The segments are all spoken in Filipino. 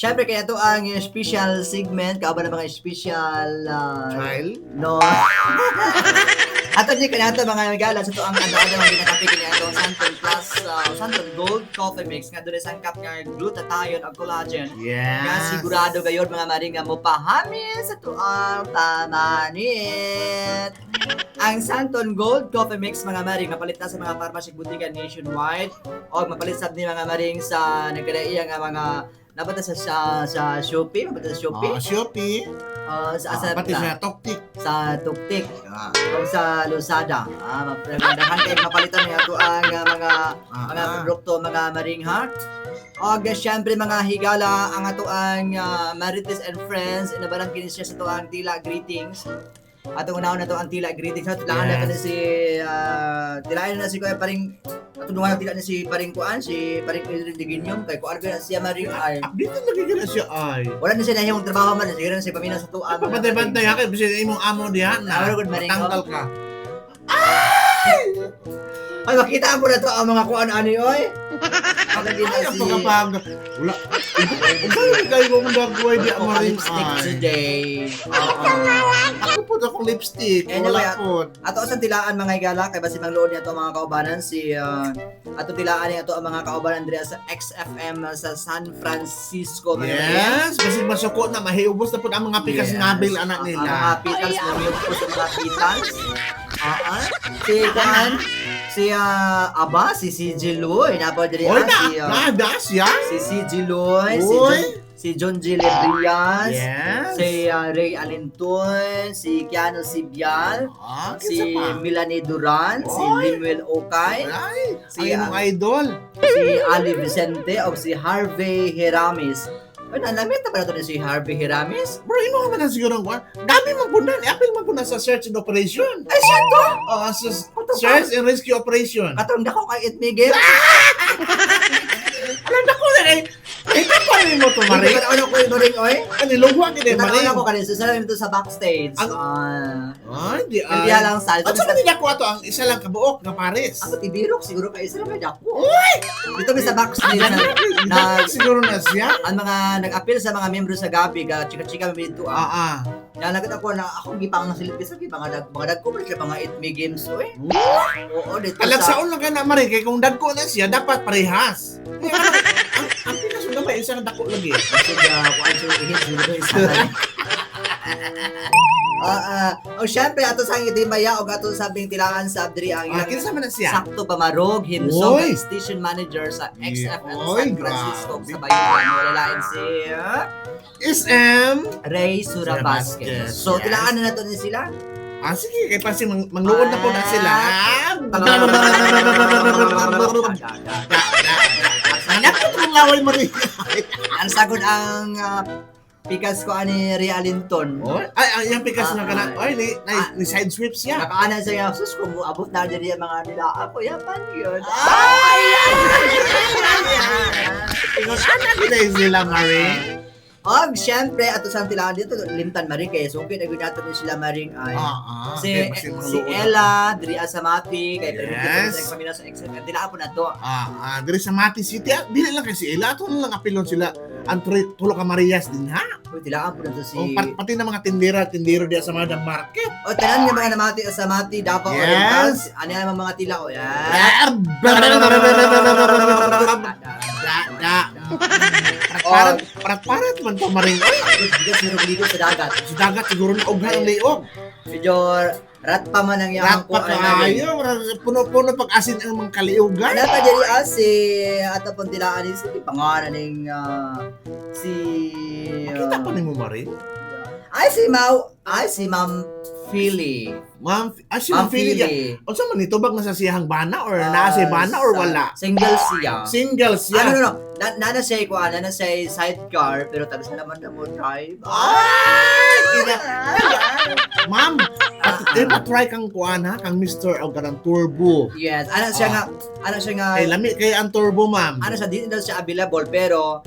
Siyempre kaya ito ang special segment, kauban ng mga special Child? no. Ato di kanato mga gala sa to ang ano mga ginakapig niya ito Santon Plus Santon Gold Coffee Mix nga dunay sangkap nga glutathione ug collagen. Yes. Nga sigurado gayud mga maring nga mopahamin sa to ang tamanit. Ang Santon Gold Coffee Mix mga maring mapalit na sa mga pharmacy butika nationwide o mapalit sad ni mga maring sa nagkadaiya nga mga nabata sa Shopee, nabata sa Shopee. Shopee. Pati sa Toktik. Sa Tuktik o sa Lazada. Magdahan kayo mapalitan niya ito ang mga produkto, mga maring heart. O syempre mga higala, ang ato ang Marites and Friends, inabarang kinis siya sa ito ang Tila Greetings. Atong unahon na ito ang Tila Greetings. So, tilaan na ito si, tilaan na si Kuya Paring, atong unahon na tila na si Paring Kuan, si Paring Pedro de Guiñon, kay Kuan na siya maring ay. Dito lagi ka na siya ay. Wala na siya nahimong trabaho man, siguro na si Pamina sa tuan. Pabantay-bantay ako, bisin imong amo diyan na. Matanggal ka. Ay, makita mo na to ang mga kuan ani oy. Pagkagin na Ay, si ang pagkapag. Wala. Ugay kayo mong dagway di ako amarin lipstick ay. today. Ako po akong lipstick. Anyway, Wala po. ato sa tilaan mga igala kay basi mangluod niya to mga kaubanan si ato tilaan niya to ang mga kaubanan diri sa XFM sa San Francisco mga Yes, kasi masuko na mahiubos na po ang mga pikas Yes. nabil anak Ang nila. mga pitals mo yung po sa mga pitals. Si Kuan, si Aba, si CJ Loy, napo diri Oy, si naadas yan. si CJ Loy, Uy. si John G. Lebrias, Yes. si Ray Alinton, si Keanu Sibial, Kinsa si pa? Melanie Duran, si Oy. Limuel Okay, Ay, si, ang imong idol. si Ali Vicente, o si Harvey Heramis. Ay, nalamita pa na to si Harvey Heramis? Bro, imo man na siguro ang kuwan. Dami man kunan. Apil man kunan sa search and operation. Ay, siya to! Sa search and rescue operation. Katong dako kay It Miguel. Alam na ko na kay. Ito pa rin mo to, Marie. Ano ko yung ring, oy? Ano, lugwa kita, Marie. Ano ko kanina, susunod ito sa backstage. Ay, di ay. Hindi lang sa At sa kanila ko ato ang isa lang kabuok na Paris. Ako tibirok siguro kay isa lang may dako. Dito mi sa backstage Na siguro na siya. ang mga nag-appeal sa mga miyembro sa gabi ga chika-chika mi dito nalagat ako na ako gipang silip sa mga dagko pa siya mga itmi games oy. Oo dito Talagsaon lang ka na, Marie. Kaya kung dagko na siya, dapat parehas. Ang pinasuga ba, isang dako lagi. kuan siya ihit siguro isa. Syempre ato sa hindi maya o ato sabing tilaan sa Abdri ang ilang Kinsa man na siya? sakto pamarog himself Oy! ang station manager sa XFM Oy, San Francisco grabe. sa Bayugan wala lain si SM. Ray Surabasquez. So Yes. tilaan na nato ni sila. Sige, kay pasi mangluod na po na sila. Anak ko itong laway, Marie. Ang sagod ang pikas ko ani Ray Alinton. Ay, yung pikas na kanan. Ay, ni side sweep siya. Nakaana siya nga, sus, kung abot na dyan yung mga nila, ako, yapan yun. Ingon, anak kita sila, Marie. Og, syempre, ato sa tilaan dito, limtan maring kaya so, kaya nato ni sila maring ay, si Ella, Dri Asamati, kay Yes. sa pamilya sa XFM, tilaan po na to. Diri sa Mati City, dili lang kasi ila. Ito lang apilon sila. Ang tulo ka Marias din, ha? Uy, tilaan po na to si... Pati na mga tindero diya sa Madam Market. O, tanan nga mga namati Asamati, Davao Yes. Orientals, ano yung mga tila ko, yan. Parat man to, Maring. Bigas nirog-ligo sa dagat. Sa dagat siguro na ughan ang liog. Medyo rat pa man ang Rat iyang pa kayo. Puno-puno pag-asin ang mga kaliugan. Ano pa diri si ato pong tilaan ni si pangalan ning si Makita pa ni mo, Maring. si Ma'am Philly. Si Ma'am Philly. O sa man ito, bag nasa siyahang bana or nasa bana or wala? Single siya. Single siya. No. Nana siya ko, nana siya sidecar pero tapos na naman na mo drive. Ma'am, try kang kuan ha, kang Mr. o kanang turbo. Yes, ano siya nga Lami kay ang turbo, ma'am. ano siya, di na siya available pero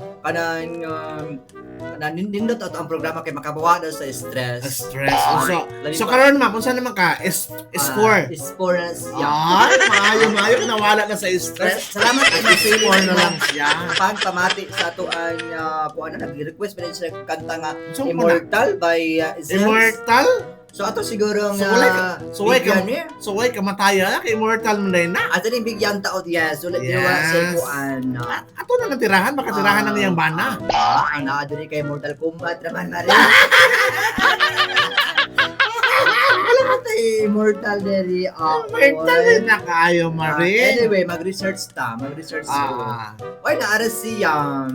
nindot ato ang programa kay makabawa daw sa stress. Stress. Lagi So pa- karon ma, kung saan naman ka? Score. Score na siya. Maayo nawala na sa stress. Salamat kay napili Score na na lang siya. pagpamati sa ato ang kung ano nag-request pa rin siya kanta nga So, Immortal by Zels. Immortal? So ato siguro So, nga wala ka, bigyan niya. so why kamataya kay Immortal mo na. Ato rin bigyan taot yes. Ulit Yes. diwa sa kuan. Ato na natirahan, makatirahan ng iyang bana. Ang naadiri kay Mortal Kombat naman na rin. Alam mo tayo, Immortal Deri. Immortal din na kayo, Marie. Anyway, mag-research ta. Mag-research ta. Oy, naara siya.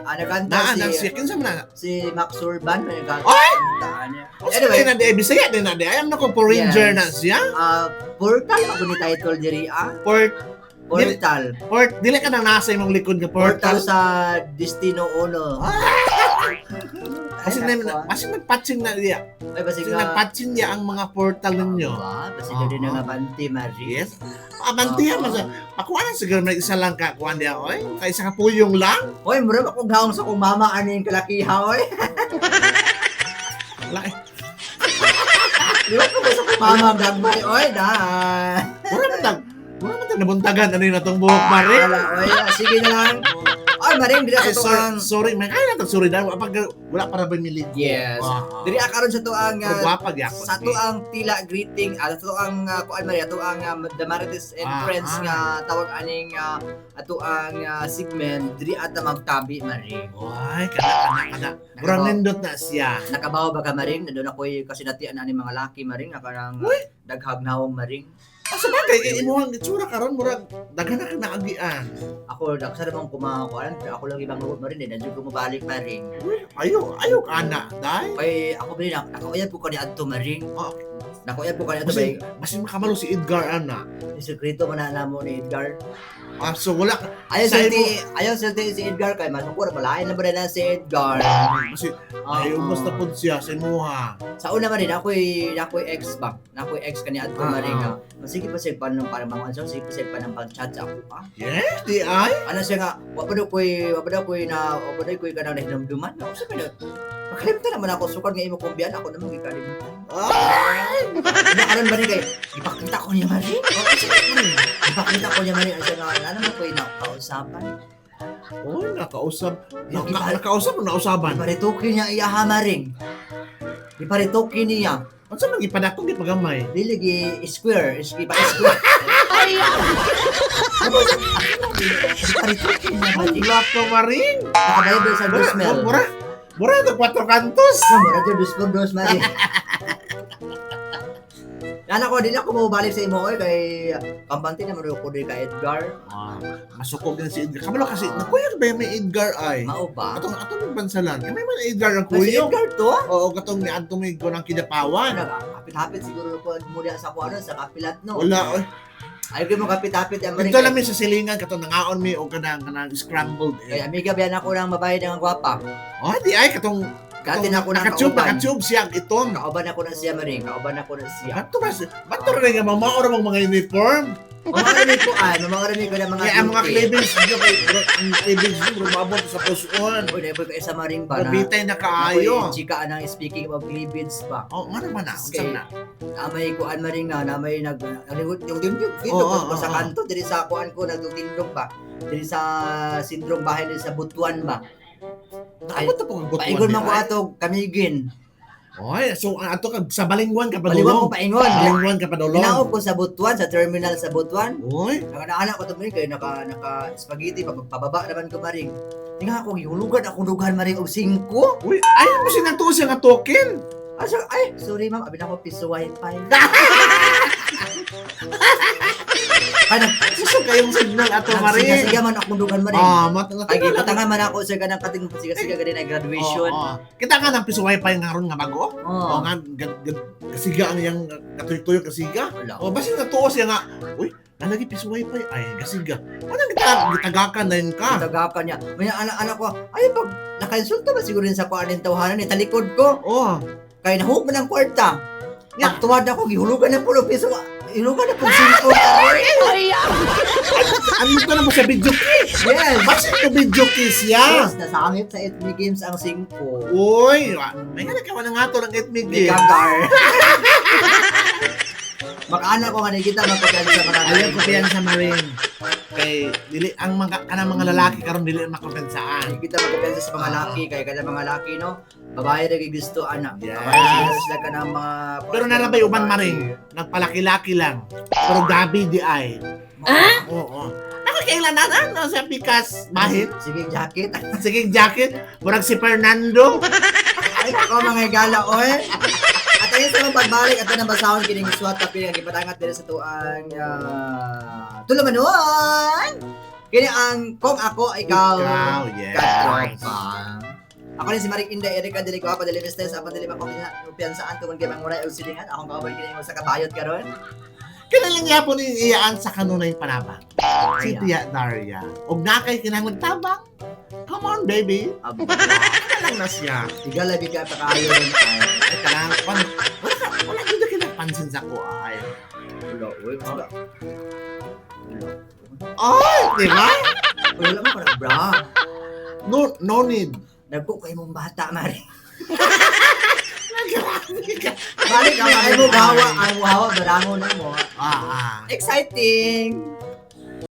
Nagkanta Siya, kinsa man na. si Max Urban. Nagkanta. Anyway, na di Bisaya din na di. Ayam na ko po Ranger Yes. na siya. Portal, ako ni title diri Portal. Dili ka nang nasa imong likod nga Portal portal. sa Destino Uno. Kasi nagpatching na diya. Ay, basi Kasi nga. nagpatching niya ang mga portal ninyo. Basi na din nga banti, Marie. Yes. Abantiya mas. Pakuha na siguro may isa lang ka kuan diya oy. Kay isa ka puyong lang. Oy, mura akong gaong sa kong mama ani yung kalakiha, oy. Laki. Di ba ko sa kong mama ang gagmay, oy, na. Wala man tag nabuntagan ano na tong buhok Marie. Wala, oy, sige na lang. Ay, Maring, dili Ay, ako to ang... sorry, man. Kaya na sorry dahil wala para ba milig. Yes. Dili akaron sa to ang... Gwapa gyapon. sa to ang tila greeting, sa to ang kuan Maria, to ang the Marites and Friends nga tawag aning ato ang segment diri ata magtabi Marie. Ay, kana. Murang nindot na siya. Nakabaw ba ka Maring? Nandun ako'y kasinatian ani mga laki Maring nga karang daghagnawong Maring. Sa bagay, imuhang itsura karon murag daghan na naagian. Ako sa namang kumakuan, ako lang ibang loob Maring, nandiyo ko mabalik Maring. Uy, ayo kana, dai. Kay ako bilin nakuya po ko ni adto Maring. Nakuya po ko ni adto bay. Masin makamalo si Edgar ana. Sekreto man na mo ni Edgar. So wala. Ayaw si Edgar kay masukor malain na ba na si Edgar. Kasi ay ubos na pud siya sa imuha. Sa una man din ako'y ex ba. Ako'y ex kani adto Maring. Sige pa siya paano para mga sige pa siya pa nang pag-chat sa ako pa. Yes, di ay. Ano siya nga, wa pa daw ko'y kanang nahinumduman. Ako sabi na, makalimutan naman ako, sukad nga imo kong biyan, ako naman gikalimutan. Ay! Pinakaroon ba rin kayo, ipakita ko niya Maring. Ipakita ko niya Maring, siya nga, ano naman ko'y nakausapan. Oy, nakausap o nausaban. Iparitukin niya iyaha Maring. Iparitukin niya. Ano sa mga ipadakong ipagamay? Dili gi square, ipa-square. Iparitukin niya Maring. Wala ko maring. Nakabayad sa voicemail. Mura ito 4 kantos. Mura ito 2 Maring. Yan ako, din ako mabalik sa imo kay kampante naman ko din ka Edgar. Masukog din si Edgar. Kamalo kasi, nakuya ba yung may Edgar ay? Mao ba? Atong yung bansalan. Kami man Edgar ang Si kuyo. Edgar to? Oo, katong ni Anto may ko ng kidapawan. Kapit-hapit siguro ko muna sa kuano sa kapilat no. Wala, oy. Ay ko mo kapit-hapit ang Ito lang may sa silingan, katong nangaon may o kanang scrambled. Kay amiga biyan ako nang mabayad ng gwapa. Oh, di ay, katong Katin ako ng nakatube siya itong. Kauban ako na siya Maring, kauban ako na siya. Bato rin nga, mamaor ang mga uniform. Mamarinig ko ng mga Kaya ang mga duty. cleavage nyo, ang cleavage nyo, rumabot sa puson. Uy, naibig ko isa Maring ba na? Mabitay na kaayo. Chika ng speaking of cleavage ba? Oh, ano man na? Unsan na? Namay kuan Maring nga, namay yung dito ko sa kanto, diri sa kuan ko, nagtutindog ba? Diri sa sindrong bahay din sa Butuan ba? Nakabot na po ang butuan Paingon man ko niya, ay. ato kamigin. Oy, so ato ka sa balingwan ka pa Baliwan ko dulong. paingon. Balingwan ka pa dulong. Inaog ko sa Butuan, sa terminal sa Butuan. Oy, Nakana ko to Maring kay naka spaghetti pababa naman ko Maring. Tinga ako gihulugan ako dugan Maring og 5. uy, ay mo sinatuo siya nga token. Ay, sorry ma'am, abi na ko piso wifi. Ano? Suso kayong signal ato mari. Sige man ako dugan Maring. Ay, matagal patangan man ako sa kanang kating siga gani na graduation. Kita nga ng piso wifi nga ron nga bago. Oh. O nga kasiga ang yang katuyo kasiga. Wala. O basi natuo siya nga. Uy, nalagi piso wifi ay kasiga. Ano gitagakan na yun ka? Tagakan niya. May anak ko, ay pag nakainsulta ba siguro yun sa kuan ng tawhanan ni talikod ko. Oh, Kay nahuk man ang kwarta. Pagtuwad ako gihulugan ng 10 piso. Inuman na po singko. Ano ka na mo sa video kiss? Yes. Bakit ito video kiss ya? Yes, nasangit sa Eat Me Games ang singko. Uy, may nga nagkawa na nga to ng Ethnic Di Games. kagar. Makaana ko nga na kita magpapyan sa mga Ayaw ko yan sa Marine. Kay dili ang mga kanang mga lalaki karon dili makompensaan. Kita magpapyan sa mga laki kaya kada mga laki no. Babae rin gusto anak. Yes. Babae sila ka ng mga Pero narabay uban Marine, nagpalaki-laki lang. Pero gabi di ay. Oo. Nakakailan na sa Pikas Mahit. Sige, jacket. Sige, jacket. Murag si Fernando. Ay, ako mga gala, oy. At ayun sa mga pagbalik, at na basahon kining swat tapi ang ipadangat din sa tuang tulumanon. Kini ang kung ako, ikaw. Ikaw, yes. Katropa. Ako rin si Marik Inday, Erika, dili ko apa, dili Mestes, apa, dili man ko piyansaan kung kaya manguray o silingan. Akong kaabay kini mo sa kabayot karon. Kailan niya po iyaan sa kanunay panabang. Si Tia Daria. Og nakay kinang nagtabang. Come on, baby. Abo. Kailan na siya. Tiga labi ka pa kayo rin. Ay, karang, wala dito kinapansin sa ko, ay. Wala, uy, wala. Oh, di ba? Wala mo parang bra. No need. Nagko kay mong bata, Mari. Grabe ka. Mari, kaya ay mo gawa, ang wawa, barango na mo. Ah. Exciting!